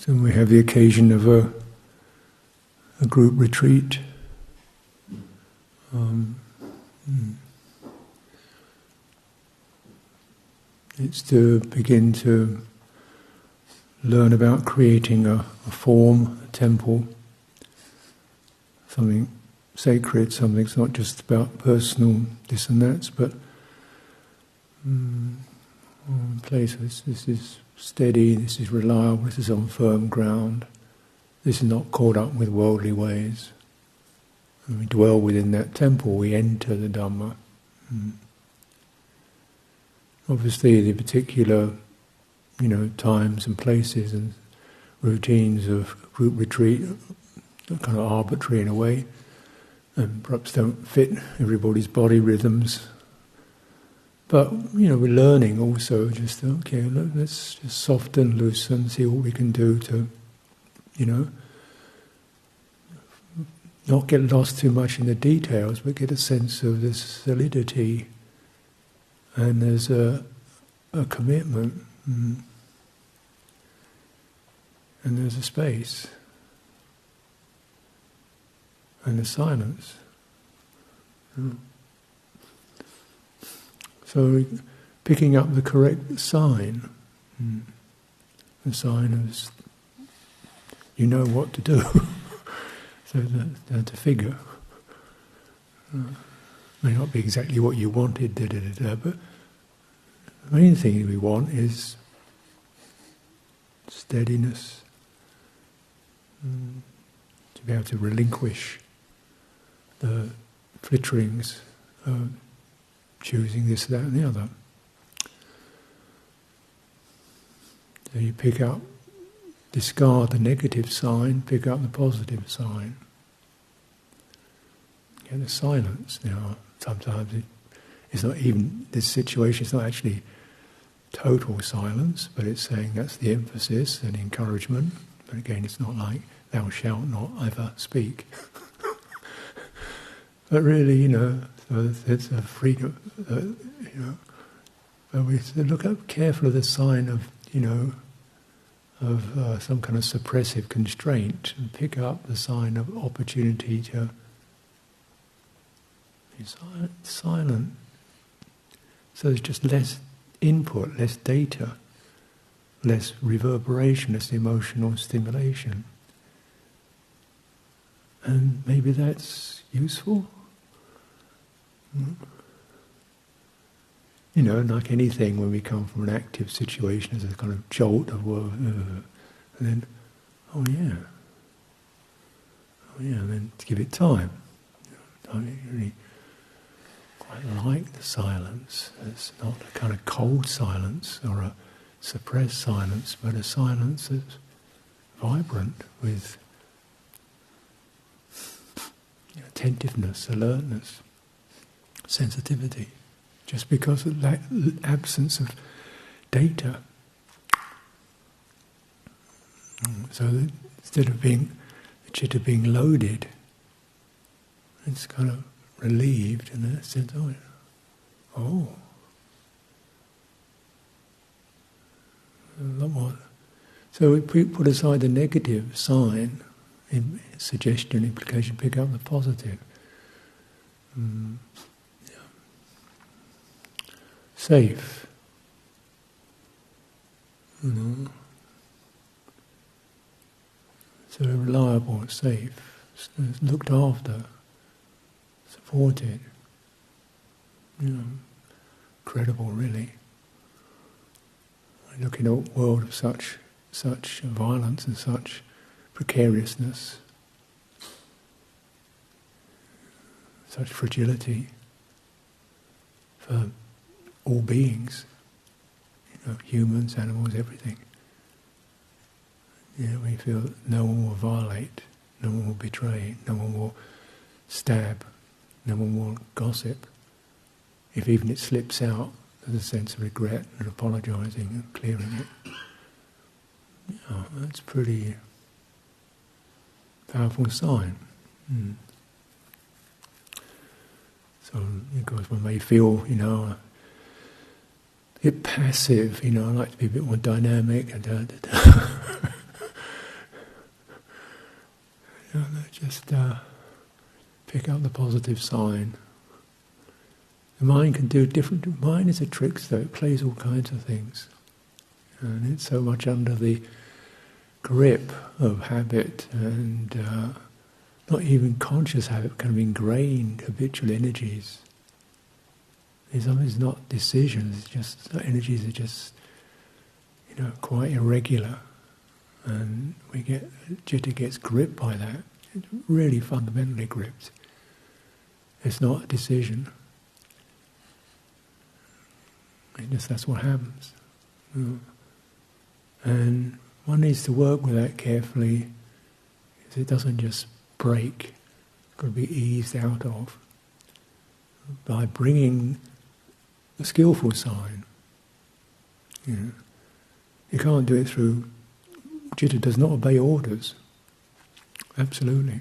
So we have the occasion of a group retreat. It's to begin to learn about creating a form, a temple, something sacred, something that's not just about personal this and that, but place. This is steady, this is reliable, this is on firm ground, this is not caught up with worldly ways. When we dwell within that temple, we enter the Dhamma. Obviously the particular, times and places and routines of group retreat are kind of arbitrary in a way, and perhaps don't fit everybody's body rhythms. But, we're learning also just, let's just soften, loosen, see what we can do to, not get lost too much in the details, but get a sense of this solidity. And there's a commitment, and there's a space, and a silence. So picking up the correct sign, the sign of you know what to do, so to figure. May not be exactly what you wanted, but the main thing we want is steadiness, to be able to relinquish the flitterings of choosing this, that and the other. So you pick up, discard the negative sign, pick up the positive sign. Get the silence now. Sometimes it's not even, this situation is not actually total silence, but it's saying that's the emphasis and encouragement. But again, it's not like, thou shalt not ever speak. But really, so it's a freedom, but we look up careful of the sign of, of some kind of suppressive constraint, and pick up the sign of opportunity to be silent. So there's just less input, less data, less reverberation, less emotional stimulation. And maybe that's useful. Like anything, when we come from an active situation, there's a kind of jolt of and then, and then to give it time. I really quite like the silence. It's not a kind of cold silence or a suppressed silence, but a silence that's vibrant with attentiveness, alertness, sensitivity, just because of that absence of data. So that instead of the chitta being loaded, it's kind of relieved in that sense. A lot more. So we put aside the negative sign, suggestion, implication, pick up the positive. Safe. So reliable, safe, looked after, supported, credible really. I look in a world of such violence and such precariousness, such fragility for all beings, humans, animals, everything. We feel that no one will violate, no one will betray, no one will stab, no one will gossip. If even it slips out, there's a sense of regret and apologising and clearing it. That's a pretty powerful sign. So, of course, one may feel, a bit passive, I like to be a bit more dynamic. Just pick up the positive sign. The mind can do different. The mind is a trickster. It plays all kinds of things, and it's so much under the grip of habit and not even conscious habit, kind of ingrained habitual energies. It's not decisions. It's just energies are just quite irregular, and Citta gets gripped by that. It's really fundamentally gripped. It's not a decision. That's what happens. And one needs to work with that carefully, because it doesn't just break. It's got to be eased out of by bringing the skillful sign. You can't do it through. Citta does not obey orders. Absolutely,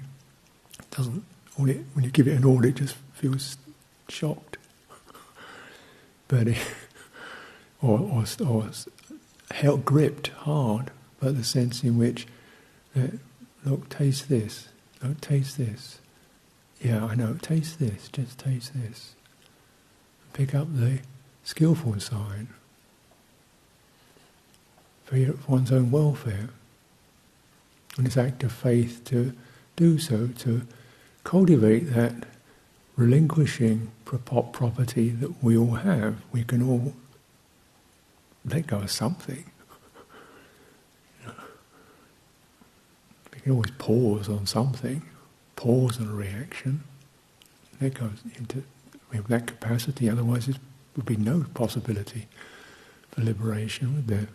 it doesn't. When you give it an order, it just feels shocked. But or held, gripped hard, but the sense in which, look, taste this. Look, taste this. Yeah, I know. Taste this. Just taste this. Pick up the skillful sign for one's own welfare, and it's act of faith to do so, to cultivate that relinquishing property that we all have. We can all let go of something. We can always pause on something, pause on a reaction. That goes into, we have that capacity, otherwise there would be no possibility for liberation, would there?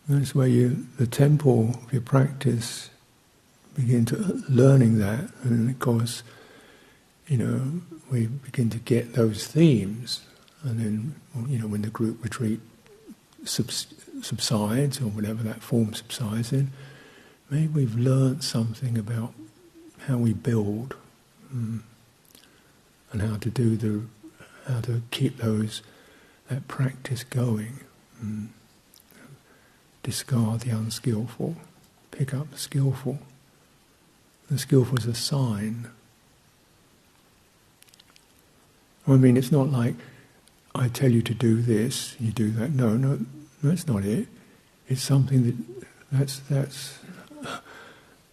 That's where the temple of your practice, begin to learning that, and of course, we begin to get those themes, and then, when the group retreat subsides, or whatever that form subsides in, maybe we've learnt something about how we build, and how to keep that practice going. Discard the unskillful, pick up the skillful. The skillful is a sign. I mean, it's not like I tell you to do this, you do that. No, that's not it. It's something that's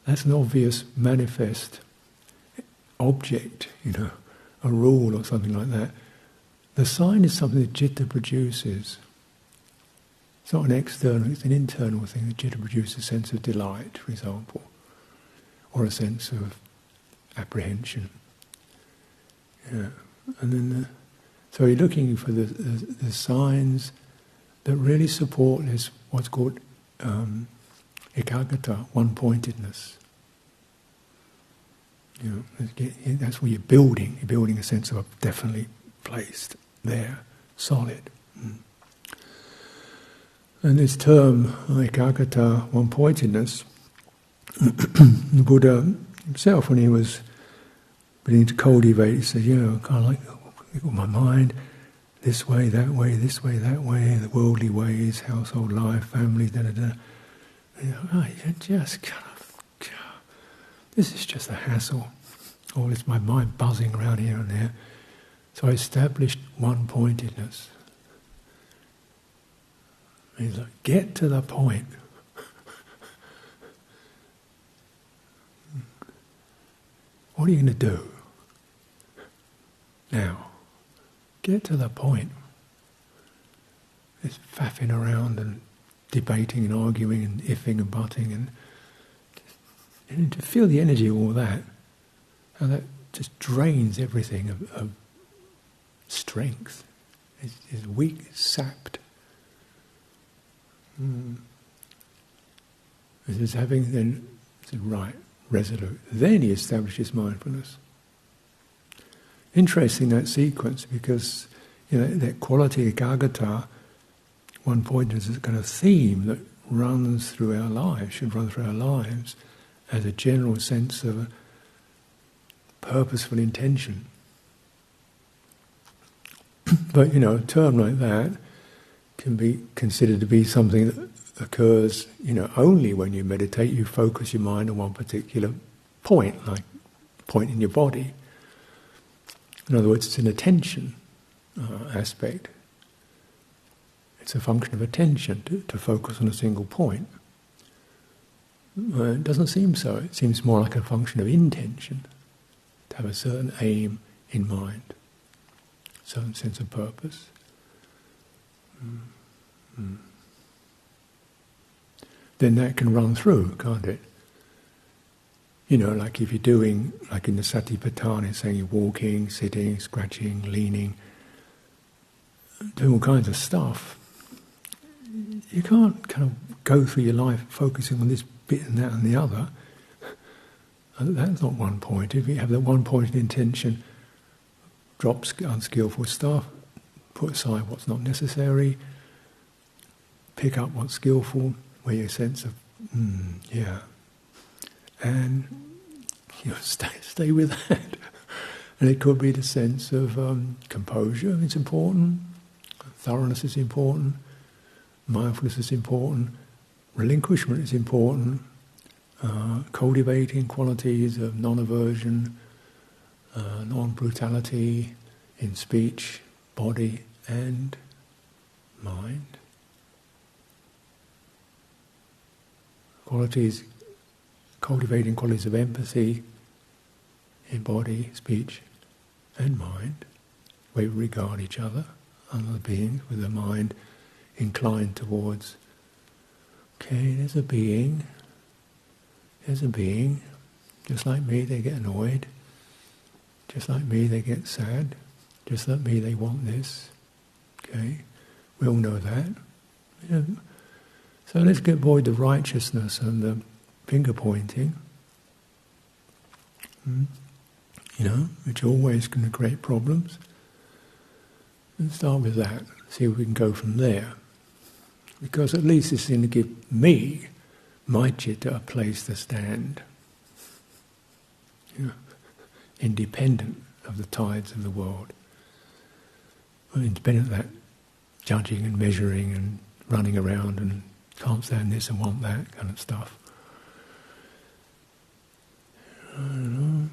an obvious, manifest object, a rule or something like that. The sign is something that Citta produces. It's not an external, it's an internal thing. That Citta produces a sense of delight, for example, or a sense of apprehension. And then, so you're looking for the signs that really support this, what's called ekaggata, one-pointedness. That's where you're building a sense of definitely placed there, solid. And this term, ekaggata, one-pointedness, the Buddha himself, when he was beginning to cultivate, he said, kind of like my mind, this way, that way, this way, that way, the worldly ways, household life, family, da-da-da. You just kind of, this is just a hassle. All this, my mind buzzing around here and there. So I established one-pointedness. He's like, get to the point. What are you going to do? Now, get to the point. This faffing around and debating and arguing and iffing and butting and to feel the energy of all that, how that just drains everything of strength. It's weak, it's sapped. It's having then said, right, resolute. Then he establishes mindfulness. Interesting, that sequence, because that quality ekaggata, one point is a kind of theme that runs through our lives, should run through our lives as a general sense of a purposeful intention. But a term like that can be considered to be something that occurs, only when you meditate. You focus your mind on one particular point, like point in your body. In other words, it's an attention aspect. It's a function of attention to focus on a single point. It doesn't seem so. It seems more like a function of intention, to have a certain aim in mind, certain sense of purpose. Then that can run through, can't it? Like if you're doing, like in the Satipatthana, saying you're walking, sitting, scratching, leaning, doing all kinds of stuff. You can't kind of go through your life focusing on this bit and that and the other. That's not one point. If you have that one point of intention, drop unskillful stuff, put aside what's not necessary, pick up what's skillful, where your sense of, yeah, and stay with that. And it could be the sense of composure, it's important, thoroughness is important, mindfulness is important, relinquishment is important, cultivating qualities of non-aversion, non-brutality in speech, body and mind. Qualities, cultivating qualities of empathy in body, speech and mind, where we regard each other, other beings, with the mind inclined towards, okay, there's a being, just like me they get annoyed, just like me they get sad, just like me they want this, okay, we all know that. So let's avoid the righteousness and the finger pointing, which always can create problems. And start with that, see if we can go from there. Because at least it's going to give me, my citta, a place to stand, independent of the tides of the world. Independent of that judging and measuring and running around and can't stand this and want that kind of stuff. I don't know.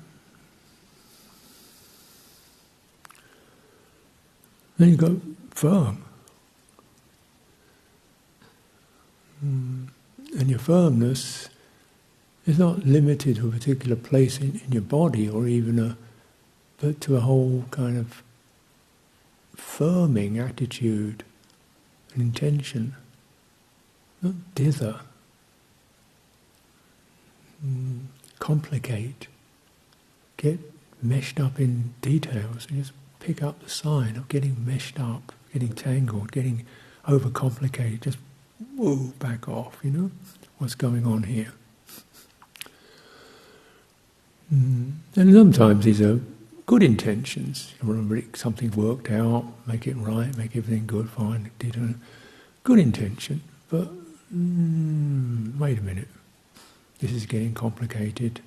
Then you've got firm. And your firmness is not limited to a particular place in your body or even but to a whole kind of firming attitude and intention. Not dither, complicate, get meshed up in details, and just pick up the sign of getting meshed up, getting tangled, getting overcomplicated, just back off, what's going on here. And sometimes these are good intentions. You want to make something worked out, make it right, make everything good, fine, good intention, but wait a minute, this is getting complicated,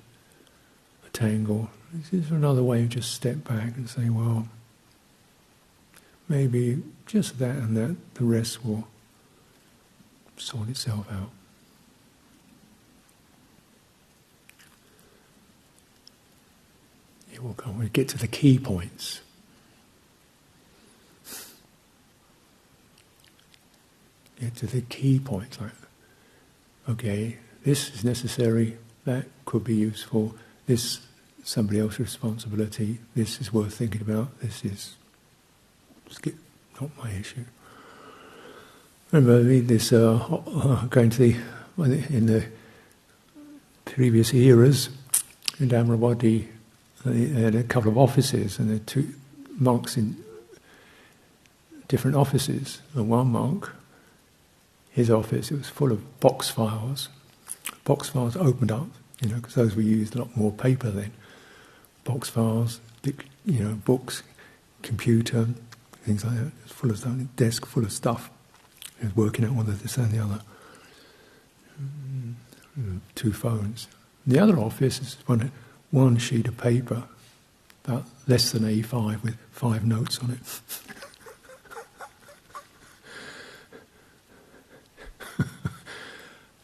a tangle. This is another way of just step back and say, well, maybe just that and that, the rest will sort itself out. It will come. We get to the key points. Get to the key points. Like, okay, this is necessary. That could be useful. This somebody else's responsibility. This is worth thinking about. This is not my issue. Remember this going to in the previous eras in Dhammaravati, they had a couple of offices, and there were two monks in different offices. And one monk, his office, it was full of box files. Box files opened up, because those were used a lot more paper then. Box files, books, computer, things like that. It was full of stuff. Desk full of stuff. He was working out whether this and the other. 2 phones. The other office is one sheet of paper, about less than A5, with 5 notes on it.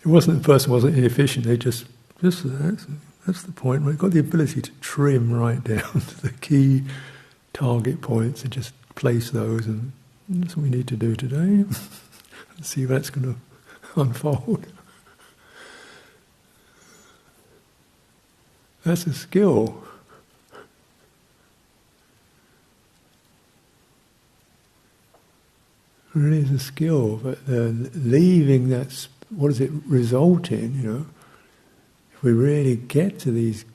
The person wasn't inefficient. They just that's the point. We've got the ability to trim right down to the key target points and just place those, and that's what we need to do today. See if that's going to unfold. That's a skill. It really is a skill, but leaving that, what does it result in, If we really get to these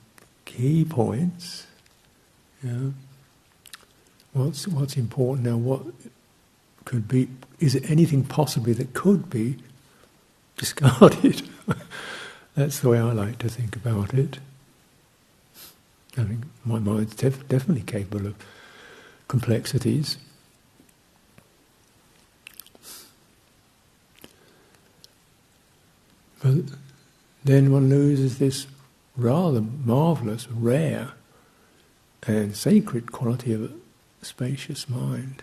key points, what's important now, what could be, is it anything possibly that could be discarded? That's the way I like to think about it. I think my mind's definitely capable of complexities. But then one loses this rather marvellous, rare and sacred quality of a spacious mind.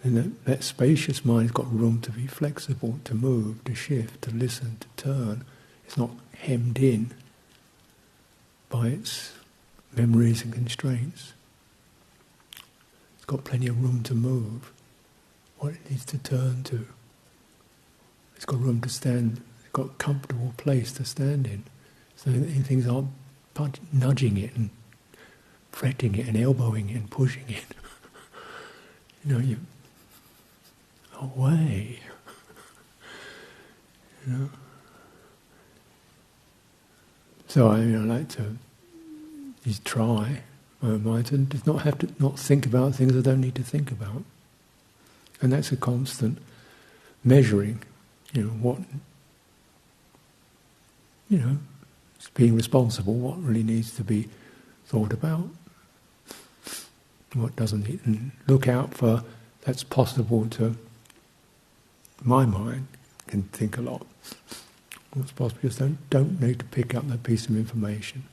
And that spacious mind's got room to be flexible, to move, to shift, to listen, to turn. It's not hemmed in by its memories and constraints. It's got plenty of room to move, what it needs to turn to. It's got room to stand, it's got a comfortable place to stand in. So things aren't nudging it and fretting it and elbowing it and pushing it. You away. So I like to just try my mind to just not have to not think about things I don't need to think about. And that's a constant measuring, what being responsible, what really needs to be thought about, what doesn't need, and look out for that's possible to my mind can think a lot. What's possible, just don't need to pick up that piece of information.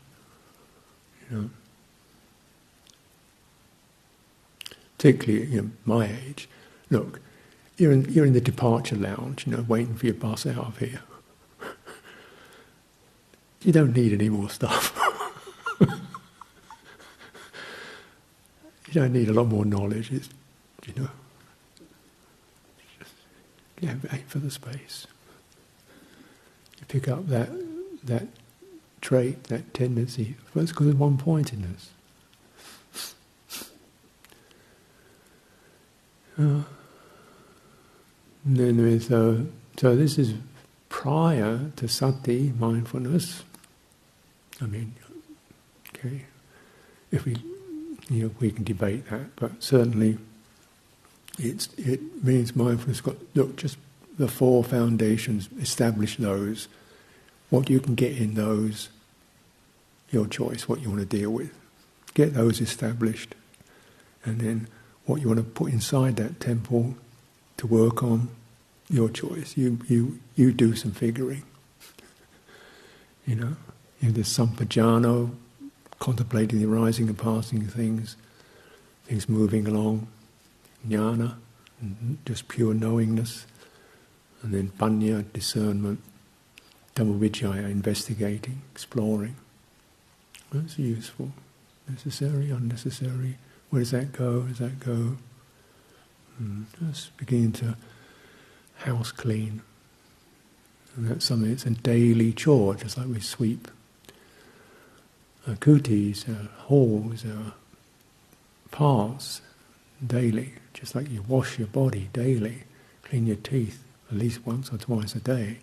Particularly, my age. Look, you're in the departure lounge, waiting for your bus out of here. You don't need any more stuff. You don't need a lot more knowledge. It's, aim for the space. You pick up that trait, that tendency, first because of one-pointedness. And then there is so this is prior to sati, mindfulness. Okay, if we we can debate that, but certainly it means mindfulness just the four foundations, establish those, what you can get in those, your choice, what you want to deal with. Get those established, and then what you want to put inside that temple to work on, your choice. You do some figuring. There's sampajano, contemplating the arising and passing of things moving along, jnana, just pure knowingness, and then panya, discernment, Dhamma-vicaya, investigating, exploring. That's useful. Necessary, unnecessary. Where does that go? Does that go? Just beginning to house clean. And that's something that's a daily chore, just like we sweep our kutis, our halls, our paths daily, just like you wash your body daily, clean your teeth at least once or twice a day.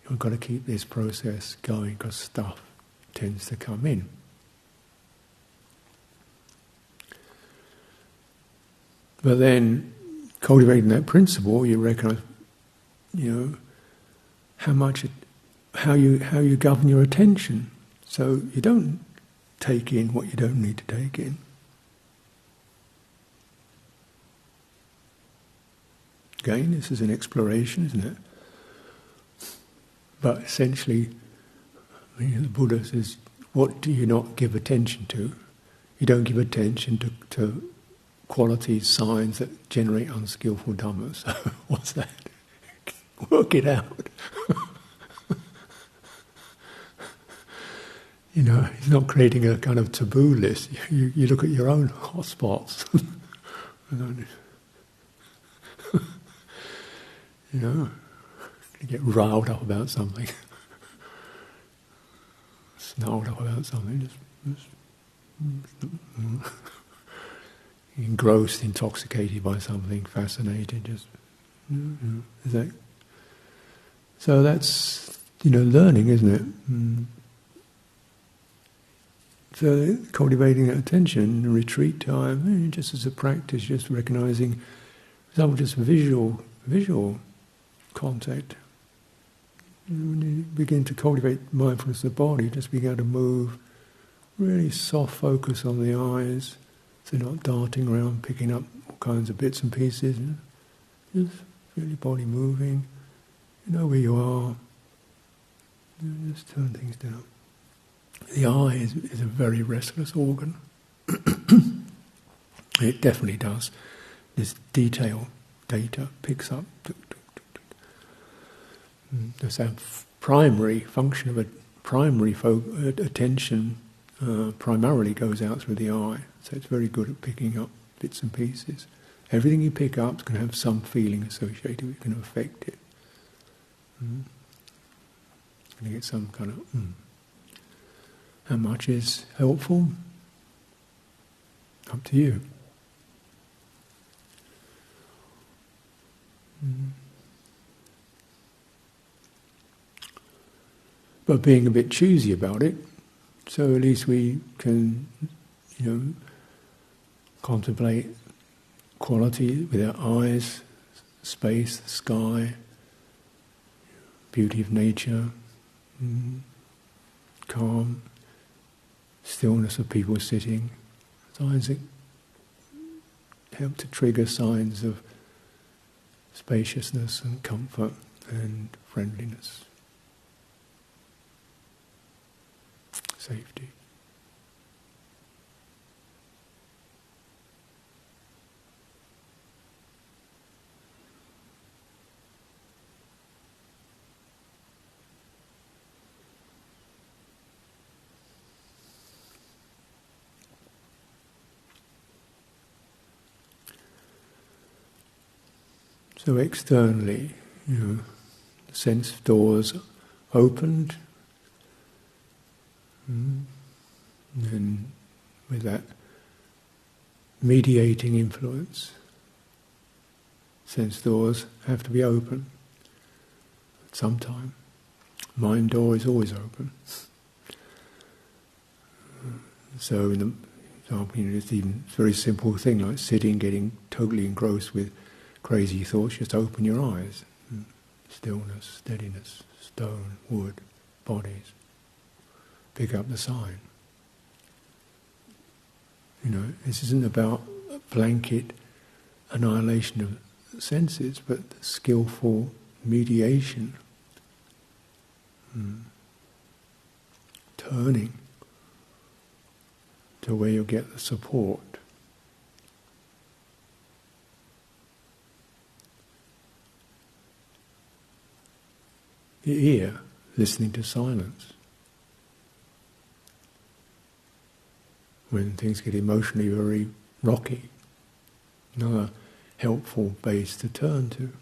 You've got to keep this process going because stuff tends to come in. But then, cultivating that principle, you recognise, how you govern your attention. So you don't take in what you don't need to take in. Again, this is an exploration, isn't it? But essentially, the Buddha says, what do you not give attention to? You don't give attention to qualities, signs that generate unskillful dhammas. What's that? Work it out. He's not creating a kind of taboo list. You look at your own hot spots. You get riled up about something, snarled up about something, just engrossed, intoxicated by something, fascinated, is that? So that's, learning, isn't it? So cultivating that attention, retreat time, just as a practice, just recognizing, for example, just visual contact. When you begin to cultivate mindfulness of the body, just begin to move, really soft focus on the eyes, so not darting around, picking up all kinds of bits and pieces. Just feel your body moving, you know where you are, just turn things down. The eye is a very restless organ. It definitely does. This data picks up. There's that primary function of a primary attention primarily goes out through the eye. So it's very good at picking up bits and pieces. Everything you pick up is going to have some feeling associated with it, going to affect it. Going to get some kind of... How much is helpful? Up to you. But being a bit choosy about it, so at least we can, contemplate quality with our eyes, space, the sky, beauty of nature, calm, stillness of people sitting, signs that help to trigger signs of spaciousness and comfort and friendliness, safety. So externally, the sense doors opened, and with that mediating influence, sense doors have to be open at some time. Mind door is always open. So in the example, it's even a very simple thing like sitting, getting totally engrossed with crazy thoughts, just open your eyes. Stillness, steadiness, stone, wood, bodies. Pick up the sign. This isn't about blanket annihilation of senses, but skillful mediation. Turning to where you'll get the support. The ear, listening to silence. When things get emotionally very rocky, another helpful base to turn to,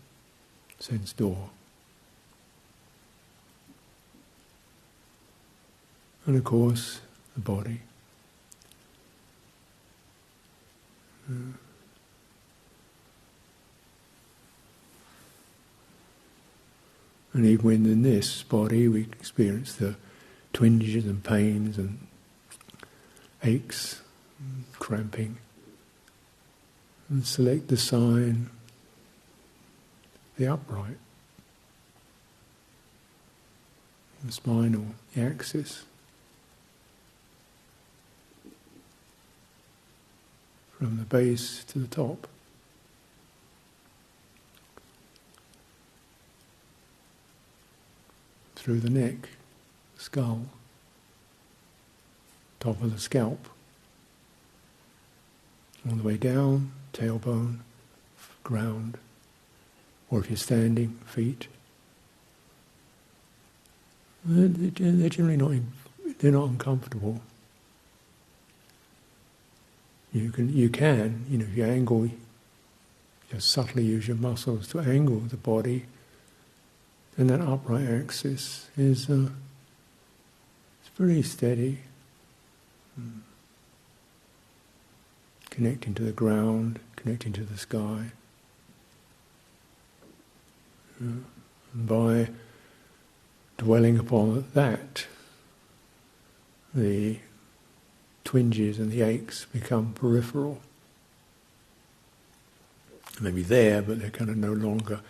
sense door. And of course, the body. And even within this body, we experience the twinges and pains and aches, and cramping. And select the sign, the upright, the spinal, the axis. From the base to the top. Through the neck, skull, top of the scalp, all the way down, tailbone, ground, or if you're standing, feet, They're generally not. They're not uncomfortable. You can, if you angle, just subtly use your muscles to angle the body, then that upright axis is it's very steady, connecting to the ground, connecting to the sky. And by dwelling upon that, the twinges and the aches become peripheral. Maybe there, but they're kind of no longer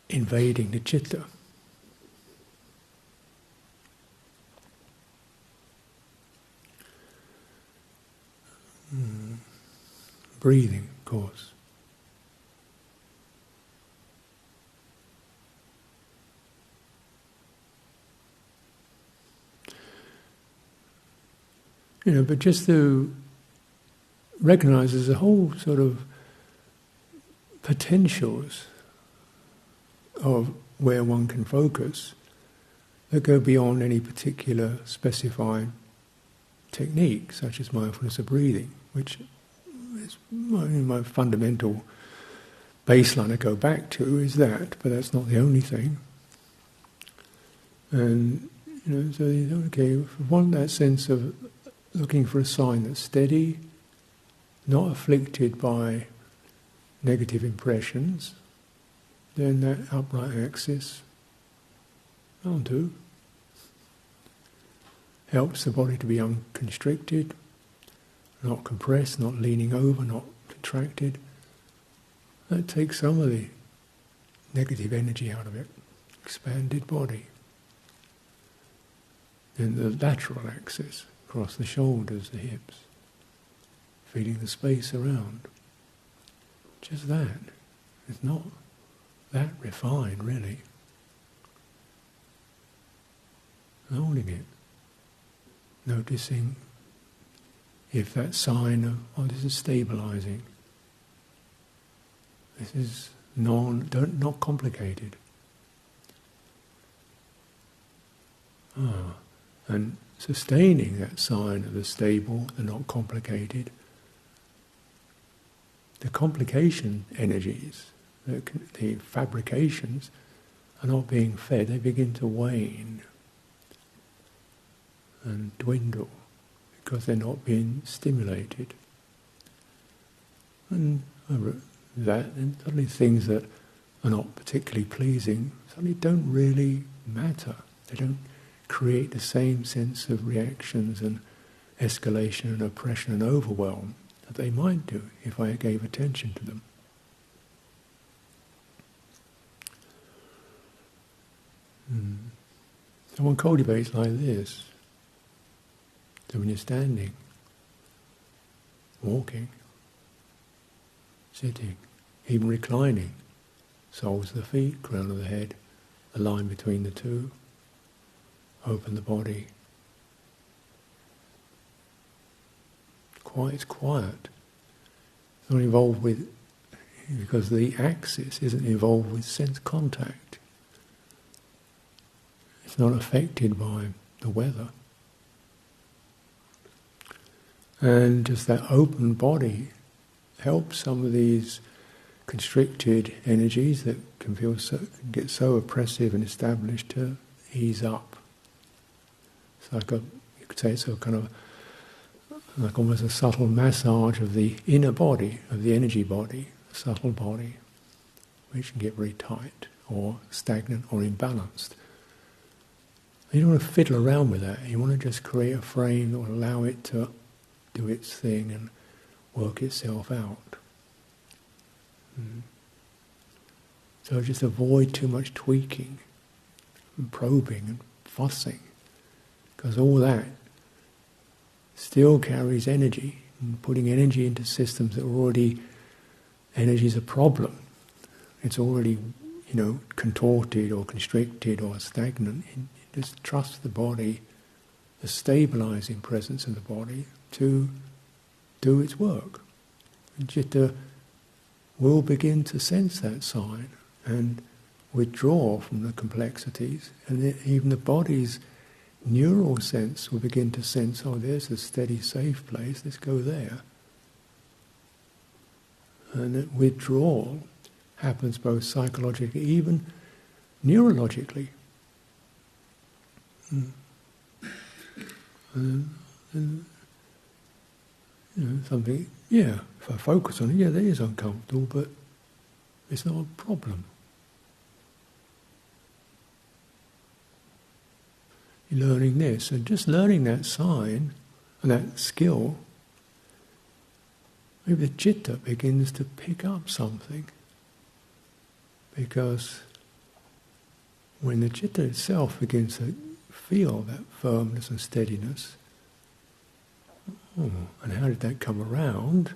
invading the citta. Breathing, of course. But just to recognize there's a whole sort of potentials of where one can focus that go beyond any particular specified technique, such as mindfulness of breathing, which is my fundamental baseline I go back to is that, but that's not the only thing. And so okay, if you want that sense of looking for a sign that's steady, not afflicted by negative impressions, then that upright axis, that'll do. Helps the body to be unconstricted, not compressed, not leaning over, not contracted. That takes some of the negative energy out of it. Expanded body. Then the lateral axis, across the shoulders, the hips, feeling the space around. Just that. It's not that refined, really. Holding it. Noticing if that sign of, this is stabilizing. This is not complicated. And sustaining that sign of the stable, the not complicated, the complication energies, the fabrications are not being fed, they begin to wane and dwindle because they're not being stimulated. And suddenly things that are not particularly pleasing suddenly don't really matter. They don't create the same sense of reactions and escalation and oppression and overwhelm that they might do if I gave attention to them. So one cultivates like this. So when you're standing, walking, sitting, even reclining, soles of the feet, crown of the head, the line between the two, open the body. It's quiet. It's not involved with, because the axis isn't involved with sense contact. It's not affected by the weather. And just that open body helps some of these constricted energies that can get so oppressive and established to ease up. It's like you could say it's a kind of like almost a subtle massage of the inner body, of the energy body, the subtle body, which can get very tight or stagnant or imbalanced. And you don't want to fiddle around with that. You want to just create a frame that will allow it to do its thing and work itself out. So just avoid too much tweaking and probing and fussing, because all that still carries energy, and putting energy into systems that are already, energy is a problem. It's already, contorted or constricted or stagnant. You just trust the body, the stabilizing presence of the body, to do its work. And Citta will begin to sense that sign and withdraw from the complexities, and even the body's neural sense will begin to sense, oh, there's a steady, safe place, let's go there. And that withdrawal happens both psychologically, even neurologically. And, something, if I focus on it, that is uncomfortable, but it's not a problem. You're learning this, and just learning that sign and that skill, maybe the citta begins to pick up something. Because when the citta itself begins to feel that firmness and steadiness, and how did that come around?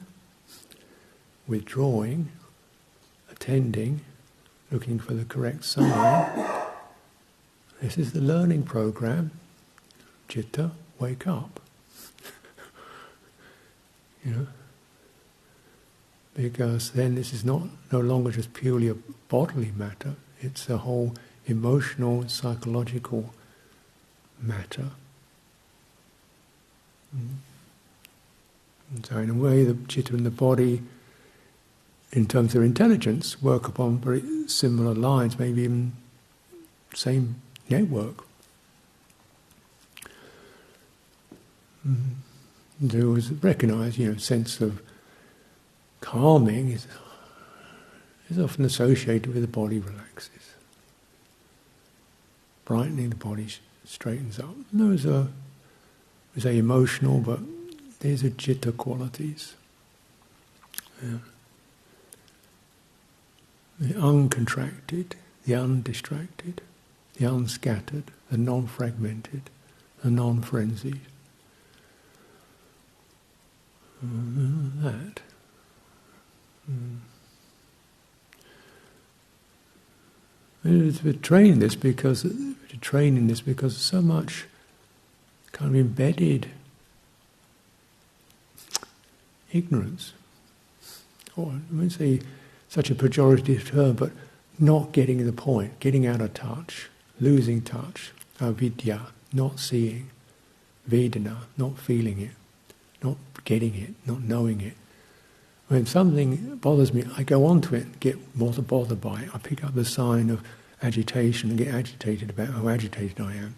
Withdrawing, attending, looking for the correct sign. This is the learning program. Citta, wake up. Because then this is no longer just purely a bodily matter, it's a whole emotional, psychological matter. And so in a way the citta and the body, in terms of intelligence, work upon very similar lines, maybe even same network. There was recognise, sense of calming is often associated with the body relaxes. Brightening the body straightens up. Those are, we say, emotional, but these are citta qualities. The uncontracted, the undistracted, the unscattered, the non-fragmented, the non-frenzied. That. To train in this because there's so much kind of embedded ignorance, or I wouldn't say such a pejorative term, but not getting the point, getting out of touch, losing touch, avidya, not seeing, vedana, not feeling it, not getting it, not knowing it. When something bothers me, I go on to it and get more bothered by it. I pick up the sign of agitation and get agitated about how agitated I am.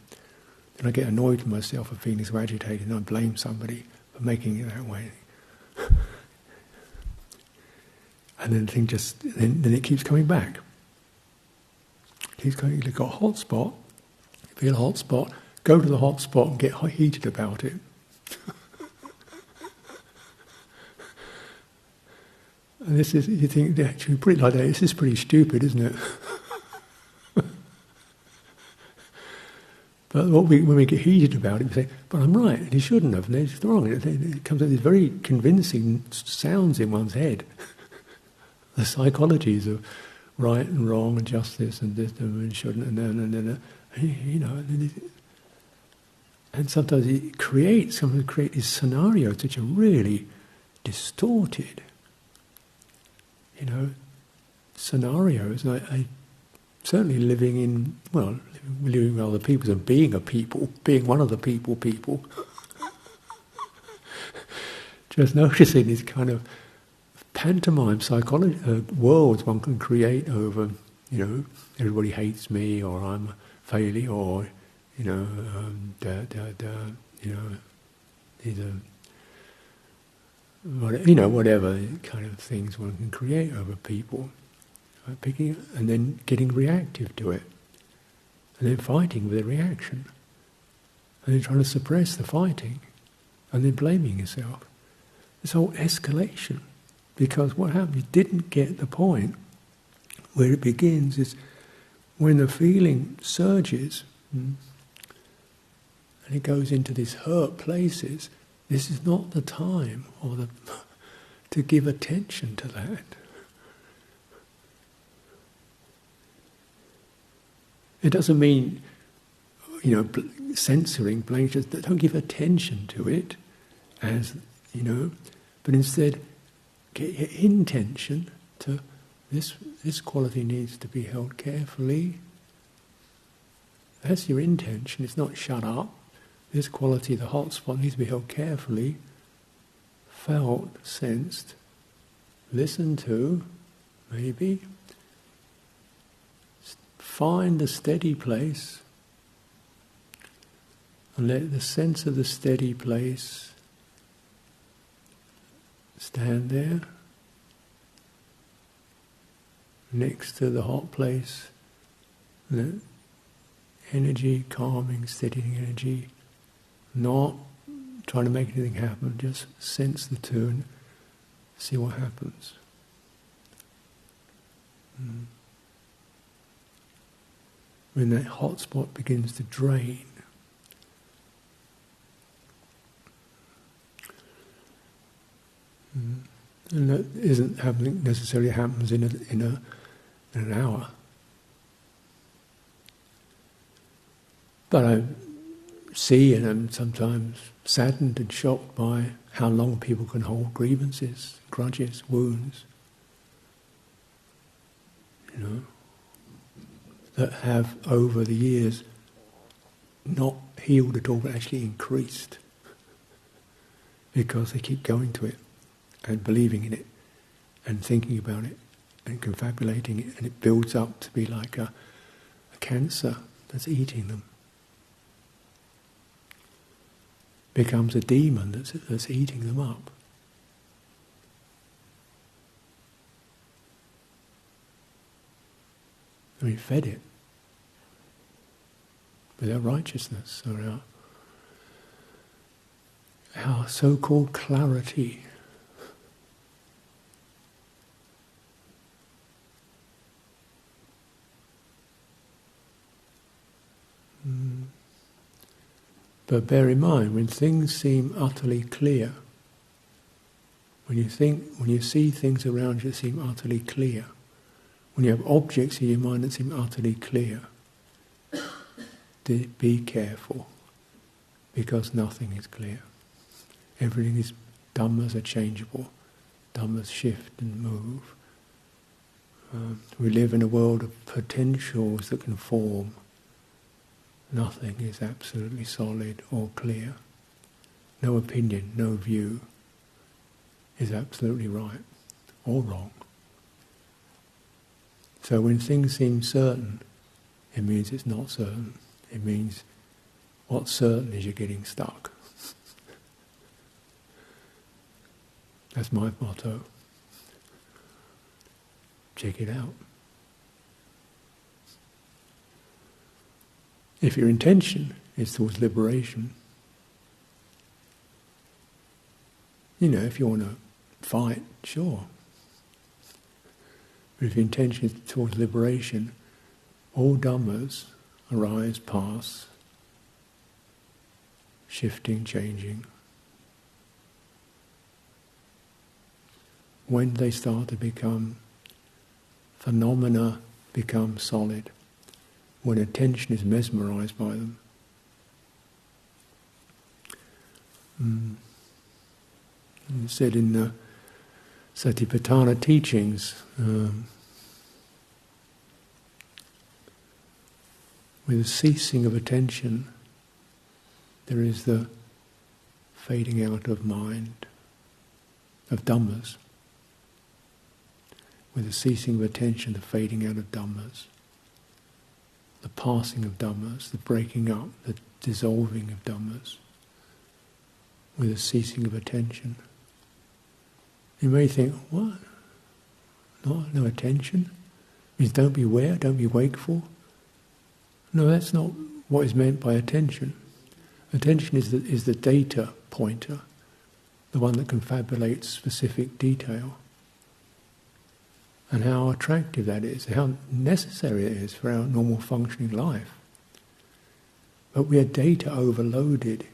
Then I get annoyed with myself for feeling so agitated and I blame somebody for making it that way. And then the thing then it keeps coming back. It keeps coming, you've got a hot spot, you feel a hot spot, go to the hot spot and get heated about it. And this is, you think, actually put it like that, this is pretty stupid, isn't it? But when we get heated about it, we say, but I'm right, and he shouldn't have, and it's wrong. It comes with these very convincing sounds in one's head. The psychologies of right and wrong and justice and this and shouldn't and and sometimes it creates these scenarios which are really distorted. Scenarios. I certainly living with other people and being one of the people. Just noticing these kind of pantomime psychology worlds one can create over, everybody hates me, or I'm a failure, or these are whatever kind of things one can create over people, picking and then getting reactive to it, and then fighting with the reaction, and then trying to suppress the fighting, and then blaming yourself. This whole escalation, because what happened, you didn't get the point. Where it begins is when the feeling surges, and it goes into these hurt places. This is not the time to give attention to that. It doesn't mean, censoring, blaming, just don't give attention to it, but instead get your intention to this quality needs to be held carefully. That's your intention. It's not shut up. This quality, the hot spot, needs to be held carefully, felt, sensed, listened to, maybe. Find a steady place and let the sense of the steady place stand there next to the hot place. Let energy, calming, steadying energy, not trying to make anything happen, just sense the two and see what happens. When that hot spot begins to drain, and that isn't happening necessarily happens in an hour. But I see and I'm sometimes saddened and shocked by how long people can hold grievances, grudges, wounds, that have over the years not healed at all, but actually increased because they keep going to it and believing in it and thinking about it and confabulating it, and it builds up to be like a cancer that's eating them. Becomes a demon that's eating them up. And we fed it with our righteousness or our so-called clarity. But bear in mind, when things seem utterly clear, when you see things around you that seem utterly clear, when you have objects in your mind that seem utterly clear, be careful, because nothing is clear. Everything is, Dhammas are changeable, Dhammas shift and move. We live in a world of potentials that can form. Nothing is absolutely solid or clear. No opinion, no view is absolutely right or wrong. So when things seem certain, it means it's not certain. It means what's certain is you're getting stuck. That's my motto. Check it out. If your intention is towards liberation, if you want to fight, sure. But if your intention is towards liberation, all Dhammas arise, pass, shifting, changing. When they start to become phenomena, become solid. When attention is mesmerized by them. It said in the Satipatthana teachings, with the ceasing of attention, there is the fading out of mind, of Dhammas. With the ceasing of attention, the fading out of Dhammas. The passing of Dhammas, the breaking up, the dissolving of Dhammas, with a ceasing of attention. You may think, what? No attention? It means don't be aware, don't be wakeful? No, that's not what is meant by attention. Attention is the data pointer, the one that confabulates specific detail. And how attractive that is, how necessary it is for our normal functioning life. But we are data overloaded.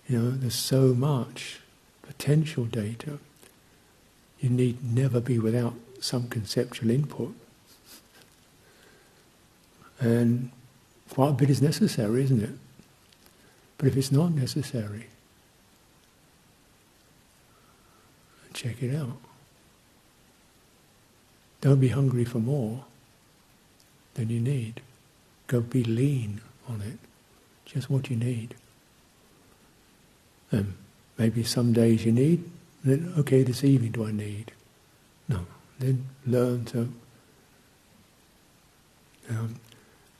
There's so much potential data. You need never be without some conceptual input. And quite a bit is necessary, isn't it? But if it's not necessary, check it out. Don't be hungry for more than you need. Go be lean on it. Just what you need. And maybe some days you need, then okay, this evening do I need? No. Then learn to,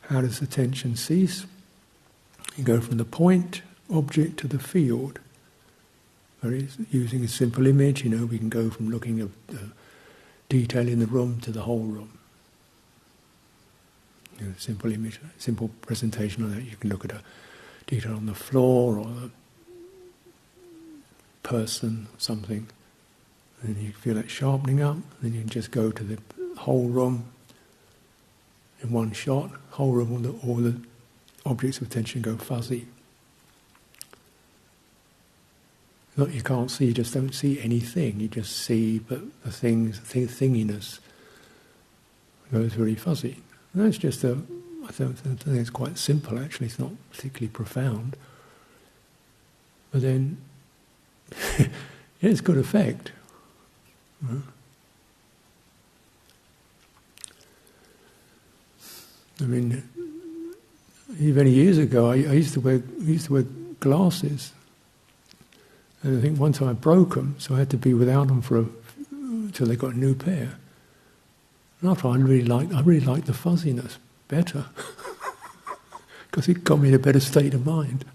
how does attention cease? You go from the point object to the field. Using a simple image, we can go from looking at detail in the room to the whole room. Simple image, simple presentation on that. You can look at a detail on the floor or a person, something, and you feel that sharpening up. Then you can just go to the whole room in one shot. Whole room, all the objects of attention go fuzzy. Not you can't see, you just don't see anything. You just see, but the thinginess goes very fuzzy. And that's just I think it's quite simple actually, it's not particularly profound. But then, it's good effect. I mean, many years ago I used to wear glasses. And I think one time I broke them, so I had to be without them until they got a new pair. And after I really liked the fuzziness better, because it got me in a better state of mind.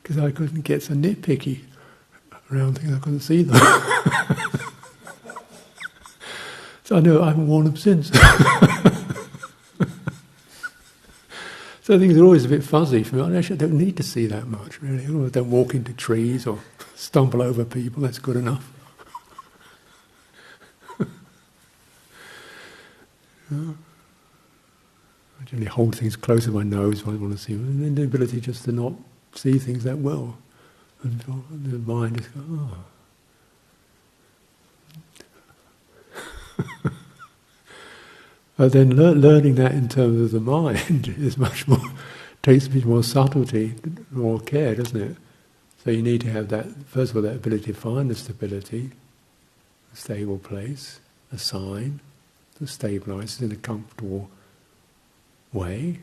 Because I couldn't get so nitpicky around things, I couldn't see them. So I know I haven't worn them since. So things are always a bit fuzzy for me. Actually, I don't need to see that much, really. I don't walk into trees or stumble over people, that's good enough. I generally hold things close to my nose when I want to see them. And then the ability just to not see things that well. And the mind just goes, oh. But then learning that in terms of the mind is much more, takes much more subtlety, more care, doesn't it? So you need to have that, first of all, that ability to find the stability, a stable place, a sign that stabilises in a comfortable way.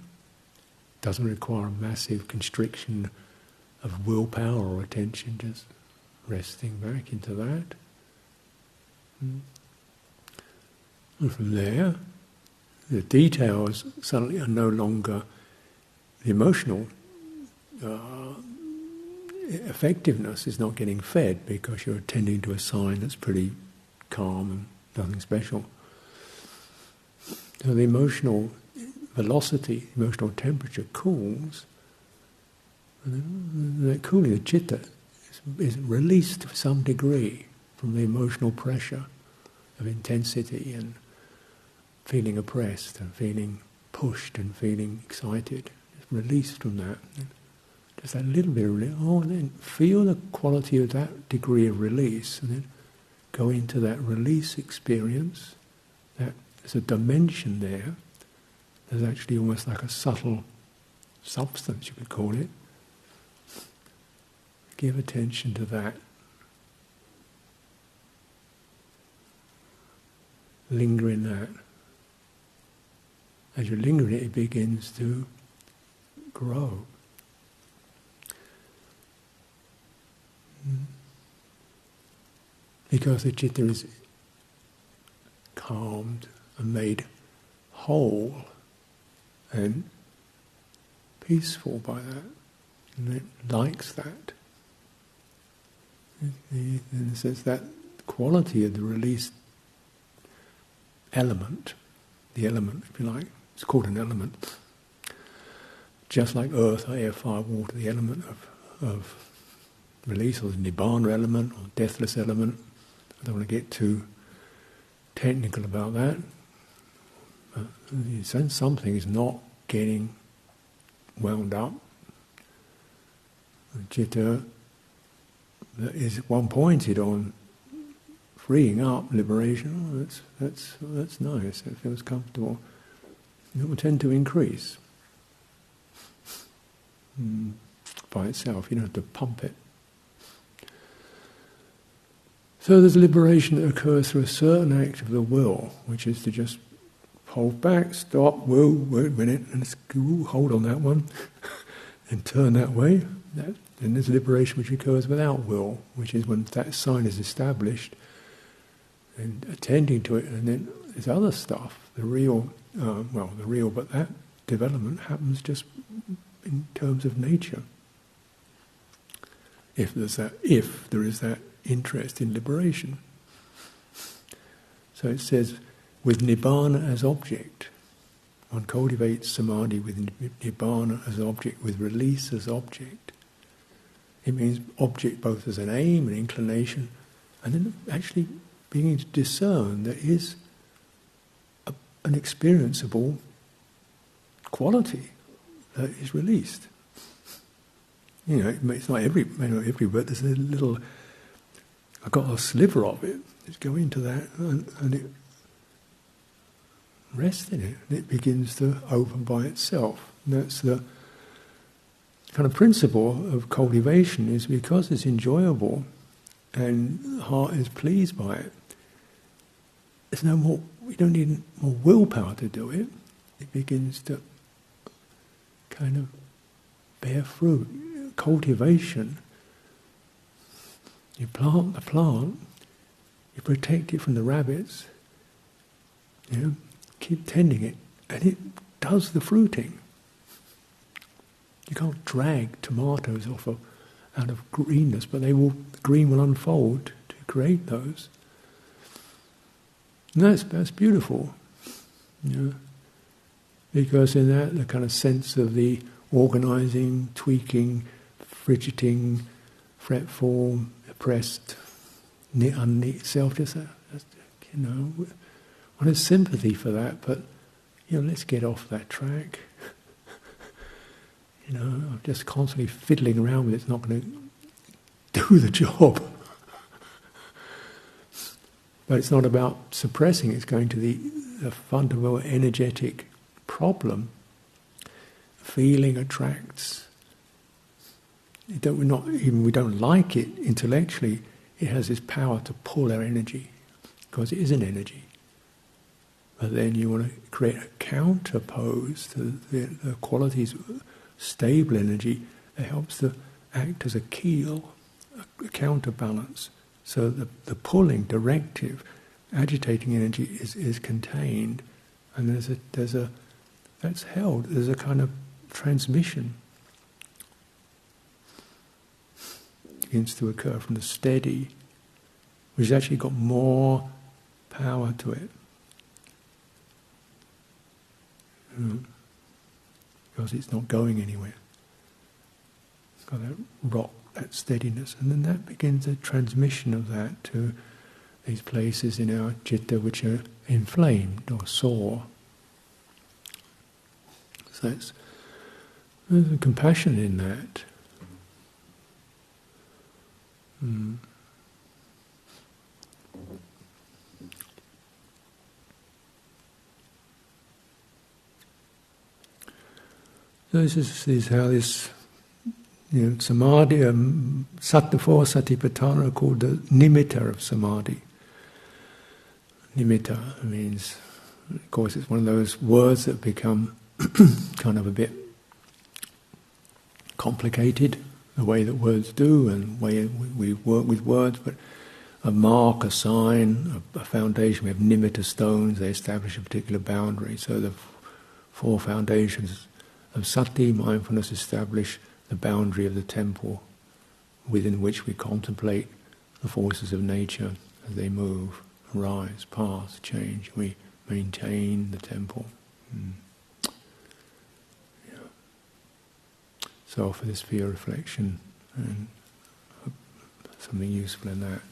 Doesn't require a massive constriction of willpower or attention, just resting back into that. And from there, the details suddenly are no longer the emotional effectiveness is not getting fed because you're attending to a sign that's pretty calm and nothing special. So the emotional velocity, emotional temperature cools, and that cooling, the citta, is released to some degree from the emotional pressure of intensity and feeling oppressed and feeling pushed and feeling excited. It's released from that. Just that little bit of release. And then feel the quality of that degree of release and then go into that release experience. That there's a dimension there. There's actually almost like a subtle substance, you could call it. Give attention to that. Linger in that. As you linger in it, it begins to grow. Because the citta is calmed and made whole and peaceful by that, and it likes that. In a sense, that quality of the released element, the element, if you like, it's called an element. Just like earth, air, fire, water, the element of release, or the nibbana element, or deathless element. I don't want to get too technical about that. But in a sense, something is not getting wound up. The citta that is one pointed on freeing up, liberation. Oh, that's nice. It feels comfortable. It will tend to increase by itself. You don't have to pump it. So there's liberation that occurs through a certain act of the will, which is to just hold back, stop, whoa, wait a minute, and hold on that one, and turn that way. Then there's liberation which occurs without will, which is when that sign is established, and attending to it, and then there's other stuff, but that development happens just in terms of nature. If there is that interest in liberation. So it says, with Nibbana as object, one cultivates samadhi with Nibbana as object, with release as object. It means object both as an aim, an inclination, and then actually beginning to discern there is an experienceable quality that is released. It's not every, but there's a little. I got a sliver of it. Just go into that, and it rest in it, and it begins to open by itself. And that's the kind of principle of cultivation. Is because it's enjoyable, and the heart is pleased by it. There's no more. We don't need more willpower to do it. It begins to kind of bear fruit. Cultivation. You plant the plant, you protect it from the rabbits, keep tending it, and it does the fruiting. You can't drag tomatoes out of greenness, but the green will unfold to create those. And that's beautiful, because in that the kind of sense of the organising, tweaking, fidgeting, fretful, oppressed, unneat self, one has sympathy for that, but let's get off that track. I'm just constantly fiddling around with it's not going to do the job. But it's not about suppressing, it's going to the fundamental energetic problem. Feeling attracts. We don't like it intellectually, it has this power to pull our energy, because it is an energy. But then you want to create a counterpose to the qualities of stable energy that helps to act as a keel, a counterbalance. So the pulling, directive, agitating energy is contained, and that's held. There's a kind of transmission begins to occur from the steady, which has actually got more power to it. Because it's not going anywhere. It's got that rock, that steadiness, and then that begins a transmission of that to these places in our citta which are inflamed or sore. So there's a compassion in that. So this is how this samadhi, the four satipatthana are called the nimitta of samadhi. Nimitta means, of course, it's one of those words that become kind of a bit complicated, the way that words do and the way we work with words, but a mark, a sign, a foundation. We have nimitta stones, they establish a particular boundary. So the four foundations of sati, mindfulness, establish the boundary of the temple within which we contemplate the forces of nature as they move, arise, pass, change. We maintain the temple. So offer this for your reflection and something useful in that.